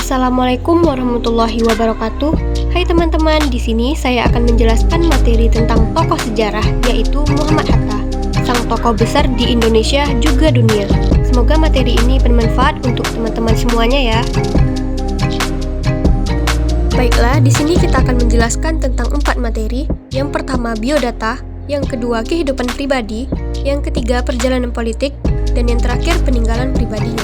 Assalamualaikum warahmatullahi wabarakatuh. Hai teman-teman, di sini saya akan menjelaskan materi tentang tokoh sejarah, yaitu Muhammad Hatta, sang tokoh besar di Indonesia juga dunia. Semoga materi ini bermanfaat untuk teman-teman semuanya ya. Baiklah, di sini kita akan menjelaskan tentang 4 materi. Yang pertama, biodata, yang kedua, kehidupan pribadi, yang ketiga, perjalanan politik, dan yang terakhir, peninggalan pribadinya.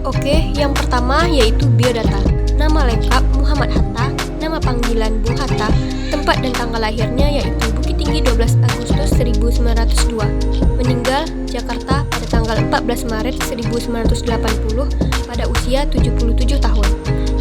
Oke, yang pertama yaitu biodata. Nama lengkap Muhammad Hatta, nama panggilan Bung Hatta, tempat dan tanggal lahirnya yaitu Bukit Tinggi 12 Agustus 1902. Meninggal Jakarta pada tanggal 14 Maret 1980 pada usia 77 tahun.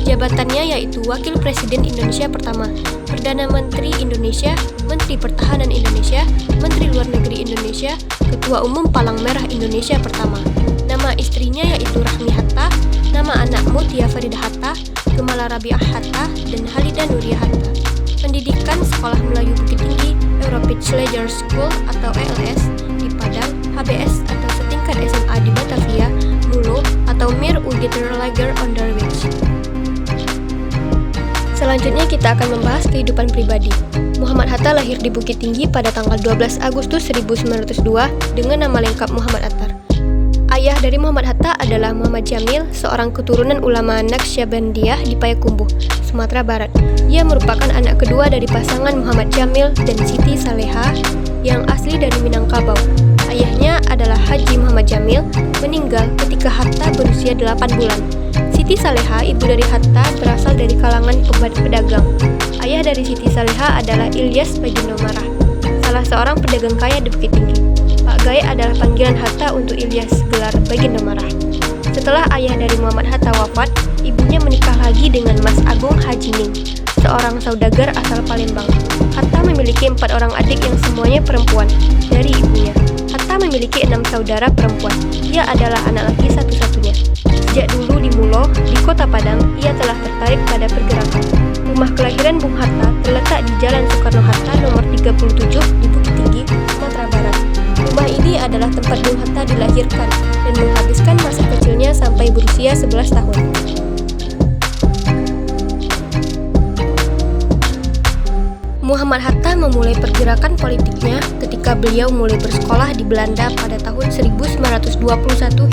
Jabatannya yaitu Wakil Presiden Indonesia pertama, Perdana Menteri Indonesia, Menteri Pertahanan Indonesia, Menteri Luar Negeri Indonesia, Ketua Umum Palang Merah Indonesia pertama. Nama istrinya yaitu Rahmi Hatta, nama anak Mutia Faridah Hatta, Gemala Rabi'ah Hatta, dan Halidah Nuria Hatta. Pendidikan Sekolah Melayu Bukit Tinggi, European Leisure School atau ELS di Padang, HBS atau setingkat SMA di Batavia, Mulo atau Mir Lager Onderwijs. Selanjutnya kita akan membahas kehidupan pribadi. Muhammad Hatta lahir di Bukit Tinggi pada tanggal 12 Agustus 1902 dengan nama lengkap Muhammad Attar. Ayah dari Muhammad Hatta adalah Muhammad Jamil, seorang keturunan ulama Naqsyabandiyah di Payakumbuh, Sumatera Barat. Ia merupakan anak kedua dari pasangan Muhammad Jamil dan Siti Saleha yang asli dari Minangkabau. Ayahnya adalah Haji Muhammad Jamil, meninggal ketika Hatta berusia 8 bulan. Siti Saleha, ibu dari Hatta, berasal dari kalangan pedagang. Ayah dari Siti Saleha adalah Ilyas Bagindo Marah, salah seorang pedagang kaya di Bukit Tinggi. Pak Gai adalah panggilan Hatta untuk Ilyas, gelar Baginda Marah. Setelah ayah dari Muhammad Hatta wafat, ibunya menikah lagi dengan Mas Agung Haji Ning, seorang saudagar asal Palembang. Hatta memiliki 4 orang adik yang semuanya perempuan dari ibunya. Hatta memiliki 6 saudara perempuan. Ia adalah anak laki satu-satunya. Sejak dulu di Mulo, di Kota Padang, ia telah tertarik pada pergerakan. Rumah kelahiran Bung Hatta terletak di Jalan Soekarno-Hatta nomor 37 di Bukit Tinggi, Sumatera Barat. Rumah ini adalah tempat Bung Hatta dilahirkan dan menghabiskan masa kecilnya sampai berusia 11 tahun. Muhammad Hatta memulai pergerakan politiknya ketika beliau mulai bersekolah di Belanda pada tahun 1921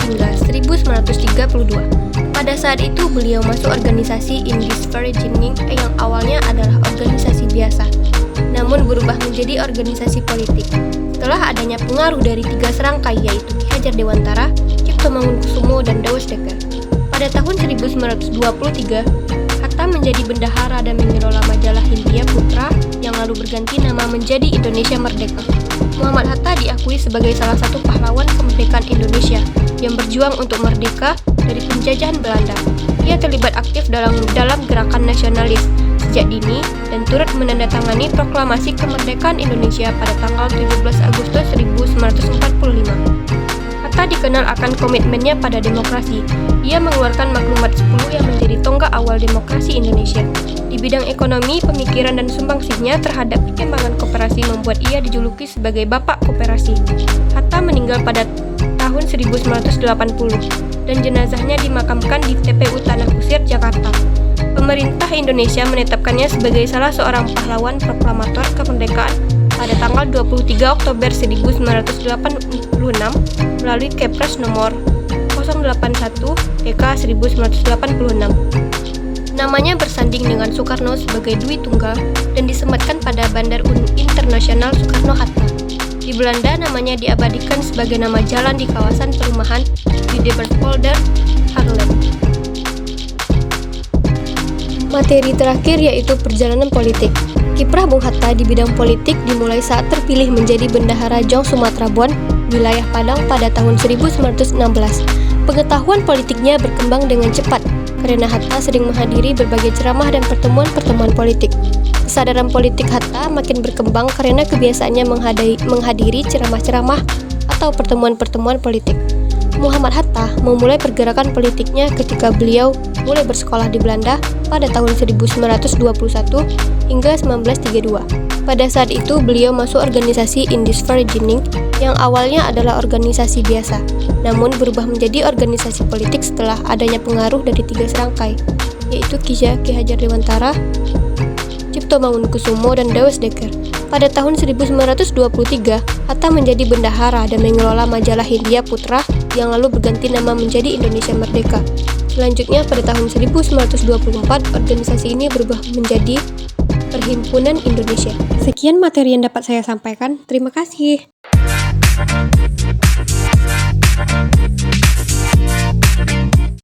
hingga 1932. Pada saat itu beliau masuk organisasi Indisvereniging yang awalnya adalah organisasi biasa, namun berubah menjadi organisasi politik. Setelah adanya pengaruh dari 3 serangkai yaitu Ki Hajar Dewantara, Cipto Mangunkusumo, dan Daus Dekker. Pada tahun 1923, Hatta menjadi bendahara dan mengelola majalah Hindia Putra yang lalu berganti nama menjadi Indonesia Merdeka. Muhammad Hatta diakui sebagai salah satu pahlawan kemerdekaan Indonesia yang berjuang untuk merdeka dari penjajahan Belanda. Ia terlibat aktif dalam gerakan nasionalis sejak dini dan turut menandatangani proklamasi kemerdekaan Indonesia pada tanggal 17 Agustus 1945. Hatta dikenal akan komitmennya pada demokrasi. Ia mengeluarkan maklumat 10 yang menjadi tonggak awal demokrasi Indonesia. Di bidang ekonomi, pemikiran dan sumbangsihnya terhadap perkembangan koperasi membuat ia dijuluki sebagai Bapak Koperasi. Hatta meninggal pada tahun 1980 dan jenazahnya dimakamkan di TPU Tanah Kusir, Jakarta. Pemerintah Indonesia menetapkannya sebagai salah seorang pahlawan proklamator kemerdekaan pada tanggal 23 Oktober 1986 melalui Kepres nomor 081 TK 1986. Namanya bersanding dengan Soekarno sebagai Dwi Tunggal dan disematkan pada Bandar Internasional Soekarno-Hatta. Di Belanda namanya diabadikan sebagai nama jalan di kawasan perumahan di Deberpolder, Haarlem. Materi terakhir yaitu perjalanan politik. Kiprah Bung Hatta di bidang politik dimulai saat terpilih menjadi Bendahara Jong Sumatera Bon, wilayah Padang pada tahun 1916. Pengetahuan politiknya berkembang dengan cepat karena Hatta sering menghadiri berbagai ceramah dan pertemuan-pertemuan politik. Kesadaran politik Hatta makin berkembang karena kebiasaannya menghadiri ceramah-ceramah atau pertemuan-pertemuan politik. Muhammad Hatta memulai pergerakan politiknya ketika beliau mulai bersekolah di Belanda pada tahun 1921 hingga 1932. Pada saat itu, beliau masuk organisasi Indisvergining yang awalnya adalah organisasi biasa, namun berubah menjadi organisasi politik setelah adanya pengaruh dari 3 serangkai, yaitu Ki Hajar Dewantara, Cipto Mangunkusumo, dan Dawes Dekker. Pada tahun 1923, Hatta menjadi bendahara dan mengelola majalah Hindia Putra yang lalu berganti nama menjadi Indonesia Merdeka. Selanjutnya, pada tahun 1924, organisasi ini berubah menjadi Perhimpunan Indonesia. Sekian materi yang dapat saya sampaikan. Terima kasih.